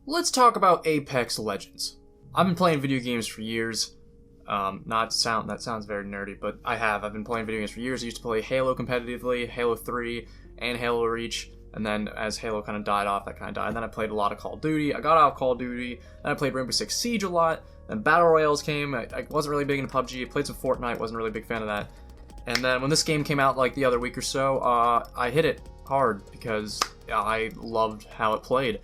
Let's talk about Apex Legends. I've been playing video games for years. That sounds very nerdy, but I have. I've been playing video games for years. I used to play Halo competitively, Halo 3, and Halo Reach. And then as Halo kind of died off, that kind of died. And then I played a lot of Call of Duty. I got out of Call of Duty. Then I played Rainbow Six Siege a lot. Then Battle Royales came. I wasn't really big into PUBG. I played some Fortnite. Wasn't really a big fan of that. And then when this game came out like the other week or so, I hit it hard because I loved how it played.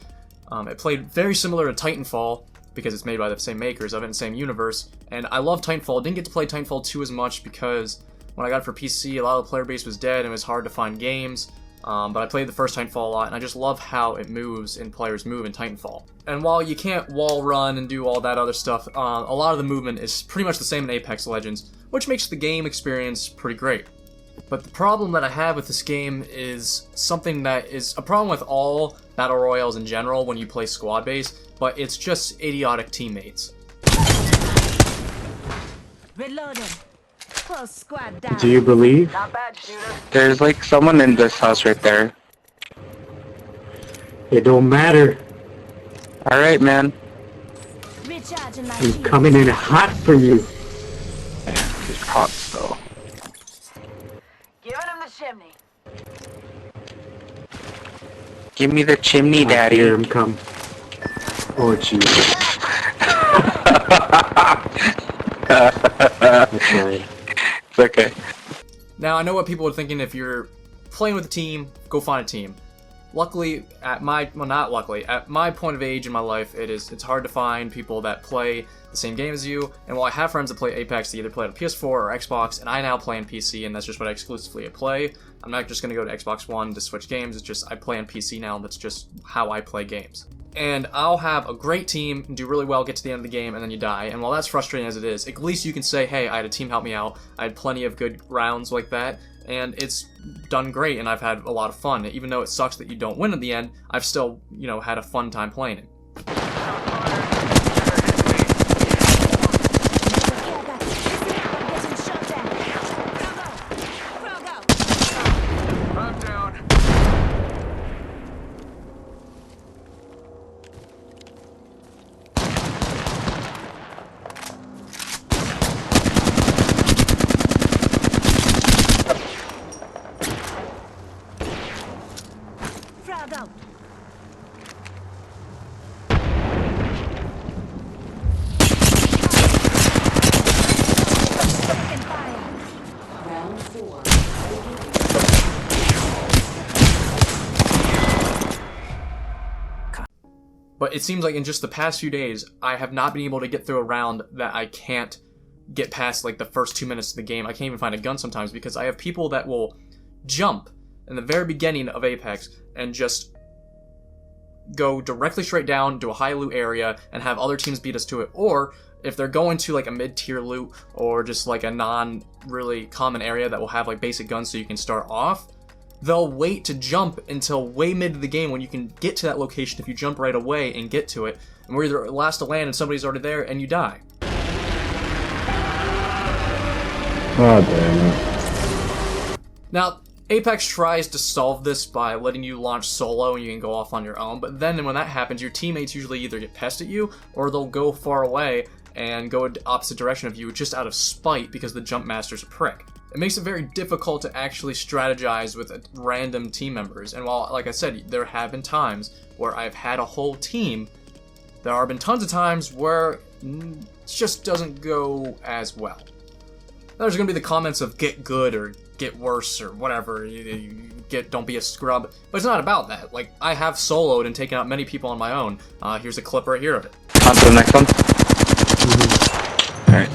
It played very similar to Titanfall because it's made by the same makers of it in the same universe. And I love Titanfall. Didn't get to play Titanfall 2 as much because when I got it for PC, a lot of the player base was dead and it was hard to find games. But I played the first Titanfall a lot, and I just love how it moves and players move in Titanfall. And while you can't wall run and do all that other stuff, a lot of the movement is pretty much the same in Apex Legends, which makes the game experience pretty great. But the problem that I have with this game is something that is a problem with all Battle Royales in general when you play squad-based, but it's just idiotic teammates. Reloading. Close squad down. Do you believe? Not bad, shooter. There's like someone in this house right there. It don't matter. Alright, man. Recharging my I'm shield. coming in hot for you. It's hot though. Giving him the chimney. Give me the chimney, I daddy. hear him come. Oh, jeez. That's right. It's okay. Now, I know what people are thinking. If you're playing with a team, go find a team. Luckily, at my point of age in my life, it's hard to find people that play the same game as you. And while I have friends that play Apex, they either play on PS4 or Xbox, and I now play on PC, and that's just what I exclusively play. I'm not just going to go to Xbox One to switch games. It's just I play on PC now. That's just how I play games. And I'll have a great team and do really well, get to the end of the game, and then you die. And while that's frustrating as it is, at least you can say, hey, I had a team help me out. I had plenty of good rounds like that, and it's done great, and I've had a lot of fun. Even though it sucks that you don't win in the end, I've still, had a fun time playing it. Frag out. Taking fire. Round 4. But it seems like in just the past few days, I have not been able to get through a round that I can't get past like the first 2 minutes of the game. I can't even find a gun sometimes because I have people that will jump in the very beginning of Apex and just go directly straight down to a high loot area and have other teams beat us to it. Or if they're going to like a mid-tier loot or just like a non-really common area that will have like basic guns so you can start off, they'll wait to jump until way mid of the game when you can get to that location if you jump right away and get to it. And we're either last to land and somebody's already there and you die. Oh, damn it. Now, Apex tries to solve this by letting you launch solo and you can go off on your own, but then when that happens, your teammates usually either get pissed at you or they'll go far away and go in the opposite direction of you just out of spite because the jump master's a prick. It makes it very difficult to actually strategize with random team members, and while, like I said, there have been times where I've had a whole team, there have been tons of times where it just doesn't go as well. There's going to be the comments of get good or get worse or whatever, you don't be a scrub, but it's not about that. Like, I have soloed and taken out many people on my own. Here's a clip right here of it. On to the next one. Alright.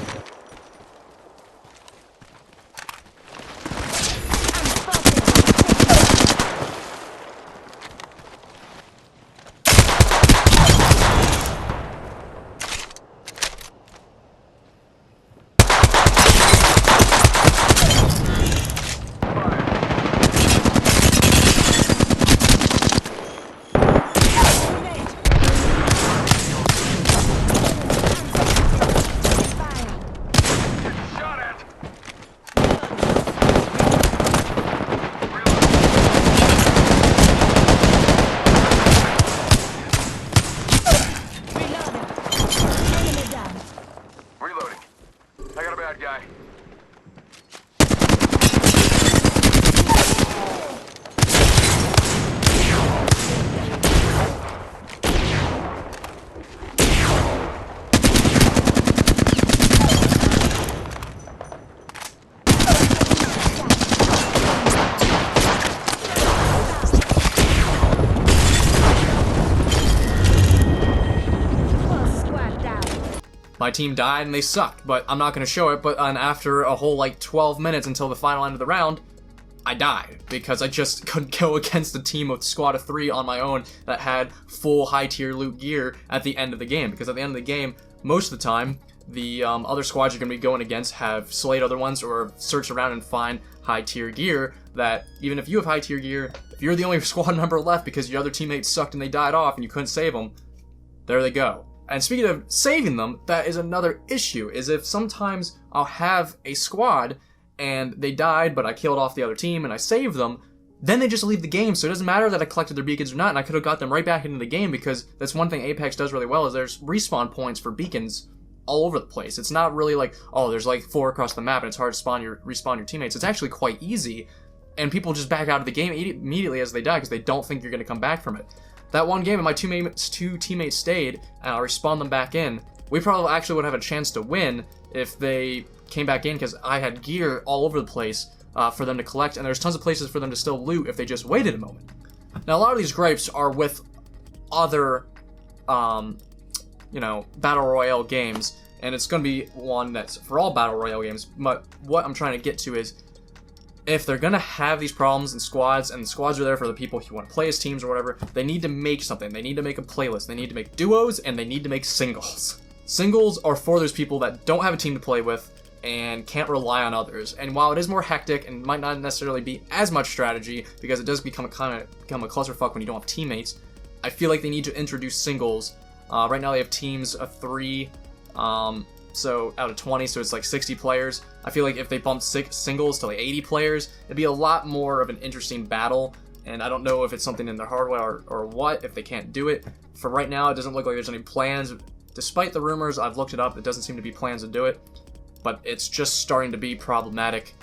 My team died and they sucked, but I'm not going to show it. But after a whole like 12 minutes until the final end of the round, I died because I just couldn't go against a team of squad of 3 on my own that had full high tier loot gear at the end of the game. Because at the end of the game, most of the time, the other squads you're going to be going against have slayed other ones or search around and find high tier gear that even if you have high tier gear, if you're the only squad member left because your other teammates sucked and they died off and you couldn't save them, there they go. And speaking of saving them, that is another issue, is if sometimes I'll have a squad and they died, but I killed off the other team and I saved them, then they just leave the game, so it doesn't matter that I collected their beacons or not, and I could have got them right back into the game, because that's one thing Apex does really well, is there's respawn points for beacons all over the place. It's not really like, oh, there's like 4 across the map and it's hard to respawn your teammates. It's actually quite easy, and people just back out of the game immediately as they die because they don't think you're going to come back from it. That one game, and my two teammates stayed, and I respawned them back in. We probably actually would have a chance to win if they came back in, because I had gear all over the place for them to collect, and there's tons of places for them to still loot if they just waited a moment. Now, a lot of these gripes are with other, Battle Royale games, and it's going to be one that's for all Battle Royale games, but what I'm trying to get to is, if they're going to have these problems in squads, and the squads are there for the people who want to play as teams or whatever, they need to make something. They need to make a playlist. They need to make duos, and they need to make singles. Singles are for those people that don't have a team to play with and can't rely on others. And while it is more hectic and might not necessarily be as much strategy, because it does become a clusterfuck when you don't have teammates, I feel like they need to introduce singles. Right now they have teams of 3, so out of 20, so it's like 60 players. I feel like if they bumped singles to like 80 players, it'd be a lot more of an interesting battle. And I don't know if it's something in their hardware or what, if they can't do it. For right now, it doesn't look like there's any plans. Despite the rumors, I've looked it up, it doesn't seem to be plans to do it. But it's just starting to be problematic,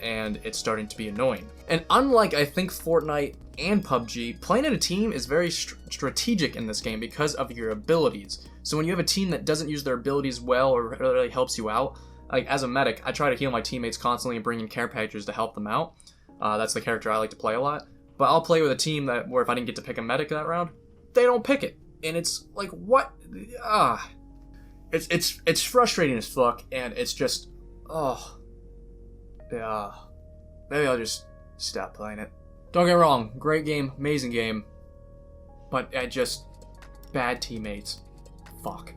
and it's starting to be annoying. And unlike, I think, Fortnite and PUBG, playing in a team is very strategic in this game because of your abilities. So when you have a team that doesn't use their abilities well or really helps you out, like as a medic, I try to heal my teammates constantly and bring in care packages to help them out. That's the character I like to play a lot. But I'll play with a team where if I didn't get to pick a medic that round, they don't pick it. And it's like, what? It's frustrating as fuck, and it's just, yeah. Maybe I'll just stop playing it. Don't get me wrong, great game, amazing game, but bad teammates. Fuck.